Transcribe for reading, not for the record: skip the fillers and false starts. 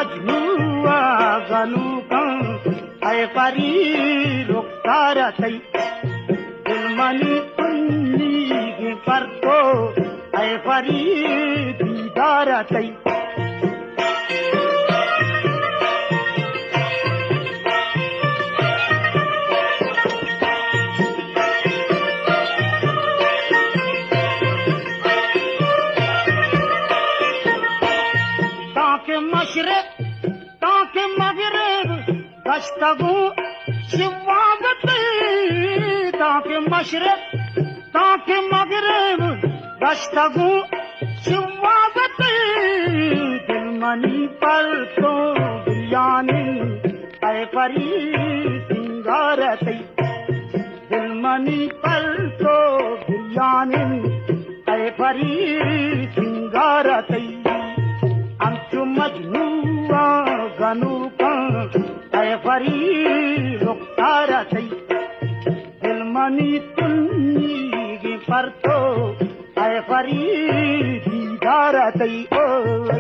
मजनुआ गनु कं ऐ परी रुखसारतै दिलमनी तुन्नी पर तो ऐ परी दीदारतै मशरक ताके मगरब गश्तगू शिवागत ताके मशरक ताके मगरब गश्तगू शिवागत दिलमनी पर तो बियानी ऐ परी सिंगारतै दिलमनी पर तो बियानी ऐ परी सिंगारतै मजनुआ गनु कं ऐ परी रुखसारतै दिलमनी तुन्नी पर तो ऐ परी दीदारतै ओ